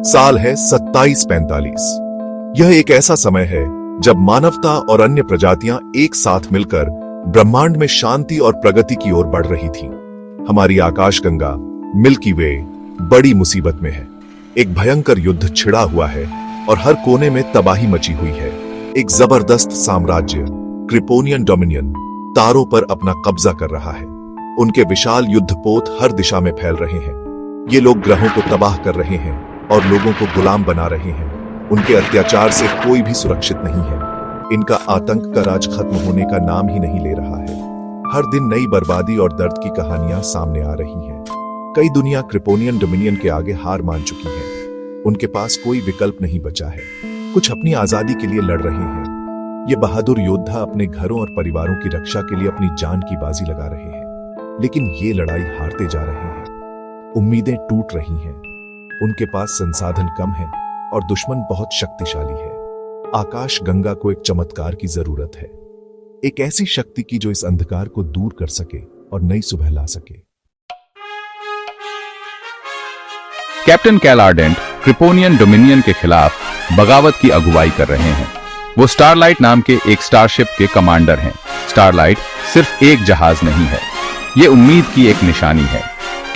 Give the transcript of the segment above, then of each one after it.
साल है 2745। यह एक ऐसा समय है जब मानवता और अन्य प्रजातियां एक साथ मिलकर ब्रह्मांड में शांति और प्रगति की ओर बढ़ रही थीं। हमारी आकाशगंगा मिल्की वे बड़ी मुसीबत में है। एक भयंकर युद्ध छिड़ा हुआ है और हर कोने में तबाही मची हुई है। एक जबरदस्त साम्राज्य क्रिपोनियन डोमिनियन तारों पर अपना कब्जा कर रहा है। उनके विशाल युद्धपोत हर दिशा में फैल रहे हैं। ये लोग ग्रहों को तबाह कर रहे हैं और लोगों को गुलाम बना रहे हैं। उनके अत्याचार से कोई भी सुरक्षित नहीं है। इनका आतंक का राज खत्म होने का नाम ही नहीं ले रहा है। हर दिन नई बर्बादी और दर्द की कहानियां सामने आ रही हैं। कई दुनिया क्रिपोनियन डोमिनियन के आगे हार मान चुकी है। उनके पास कोई विकल्प नहीं बचा है। कुछ अपनी आजादी के लिए लड़ रहे हैं। ये बहादुर योद्धा अपने घरों और परिवारों की रक्षा के लिए अपनी जान की बाजी लगा रहे हैं, लेकिन ये लड़ाई हारते जा रहे हैं। उम्मीदें टूट रही हैं। उनके पास संसाधन कम है और दुश्मन बहुत शक्तिशाली है। आकाश गंगा को एक चमत्कार की जरूरत है, एक ऐसी शक्ति की जो इस अंधकार को दूर कर सके और नई सुबह ला सके। कैप्टन कैल आर्डेंट क्रिपोनियन डोमिनियन के खिलाफ बगावत की अगुवाई कर रहे हैं। वो स्टारलाइट नाम के एक स्टारशिप के कमांडर हैं। स्टारलाइट सिर्फ एक जहाज नहीं है, ये उम्मीद की एक निशानी है।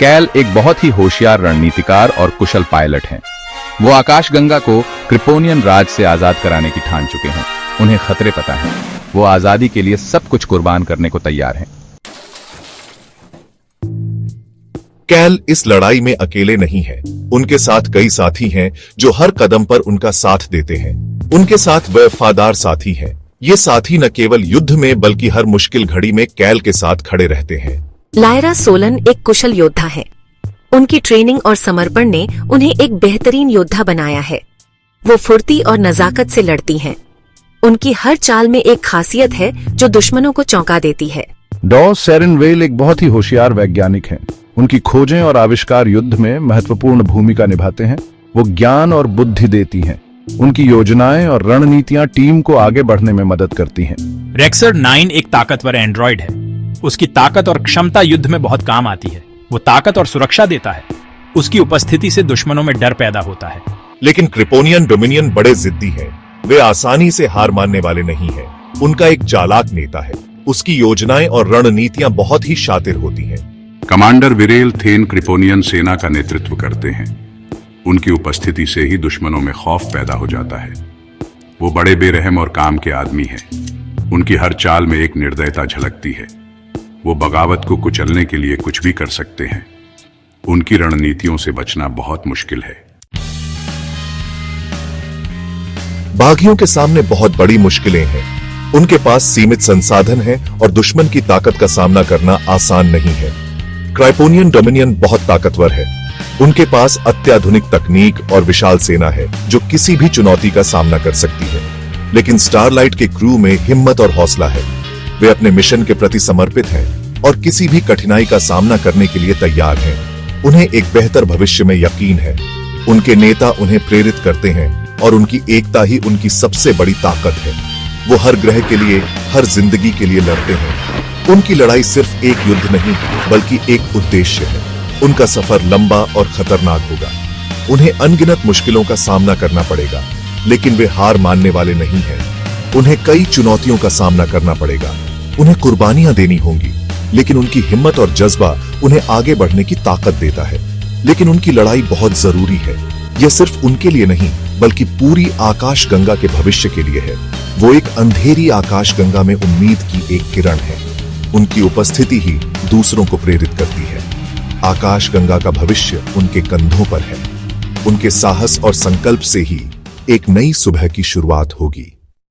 कैल एक बहुत ही होशियार रणनीतिकार और कुशल पायलट हैं। वो आकाशगंगा को क्रिपोनियन राज से आजाद कराने की ठान चुके हैं। उन्हें खतरे पता हैं। वो आजादी के लिए सब कुछ कुर्बान करने को तैयार हैं। कैल इस लड़ाई में अकेले नहीं है। उनके साथ कई साथी हैं जो हर कदम पर उनका साथ देते हैं। उनके साथ वफादार साथी हैं। ये साथी न केवल युद्ध में बल्कि हर मुश्किल घड़ी में कैल के साथ खड़े रहते हैं। लायरा सोलन एक कुशल योद्धा है। उनकी ट्रेनिंग और समर्पण ने उन्हें एक बेहतरीन योद्धा बनाया है। वो फुर्ती और नजाकत से लड़ती हैं। उनकी हर चाल में एक खासियत है जो दुश्मनों को चौंका देती है। डॉस सेरेनवेल एक बहुत ही होशियार वैज्ञानिक हैं। उनकी खोजें और आविष्कार युद्ध में महत्वपूर्ण भूमिका निभाते हैं। वो ज्ञान और बुद्धि देती हैं। उनकी योजनाएं और रणनीतियां टीम को आगे बढ़ने में मदद करती हैं। रेक्सर 9 एक ताकतवर एंड्रॉइड है। उसकी ताकत और क्षमता युद्ध में बहुत काम आती है। वो ताकत और सुरक्षा देता है। उसकी उपस्थिति से दुश्मनों में डर पैदा होता है। लेकिन क्रिपोनियन डोमिनियन बड़े जिद्दी हैं। वे आसानी से हार मानने वाले नहीं हैं। उनका एक चालाक नेता है। उसकी योजनाएं और रणनीतियां बहुत ही शातिर होती हैं। कमांडर विरेल थेन क्रिपोनियन सेना का नेतृत्व करते हैं। उनकी उपस्थिति से ही दुश्मनों में खौफ पैदा हो जाता है। वो बड़े बेरहम और काम के आदमी हैं। उनकी हर चाल में एक निर्दयता झलकती है। वो बगावत को कुचलने के लिए कुछ भी कर सकते हैं। उनकी रणनीतियों से बचना बहुत मुश्किल है। बागियों के सामने बहुत बड़ी मुश्किलें हैं। उनके पास सीमित संसाधन हैं और दुश्मन की ताकत का सामना करना आसान नहीं है। क्रिपोनियन डोमिनियन बहुत ताकतवर है। उनके पास अत्याधुनिक तकनीक और विशाल सेना है जो किसी भी चुनौती का सामना कर सकती है। लेकिन स्टारलाइट के क्रू में हिम्मत और हौसला है। वे अपने मिशन के प्रति समर्पित हैं और किसी भी कठिनाई का सामना करने के लिए तैयार हैं। उन्हें एक बेहतर भविष्य में यकीन है। उनके नेता उन्हें प्रेरित करते हैं और उनकी एकता ही उनकी सबसे बड़ी ताकत है। वो हर ग्रह के लिए, हर जिंदगी के लिए लड़ते हैं। उनकी लड़ाई सिर्फ एक युद्ध नहीं बल्कि एक उद्देश्य है। उनका सफर लंबा और खतरनाक होगा। उन्हें अनगिनत मुश्किलों का सामना करना पड़ेगा, लेकिन वे हार मानने वाले नहीं हैं। उन्हें कई चुनौतियों का सामना करना पड़ेगा। उन्हें कुर्बानियां देनी होंगी, लेकिन उनकी हिम्मत और जज्बा उन्हें आगे बढ़ने की ताकत देता है। लेकिन उनकी लड़ाई बहुत जरूरी है। यह सिर्फ उनके लिए नहीं बल्कि पूरी आकाशगंगा के भविष्य के लिए है। वो एक अंधेरी आकाशगंगा में उम्मीद की एक किरण है। उनकी उपस्थिति ही दूसरों को प्रेरित करती है। आकाशगंगा का भविष्य उनके कंधों पर है। उनके साहस और संकल्प से ही एक नई सुबह की शुरुआत होगी।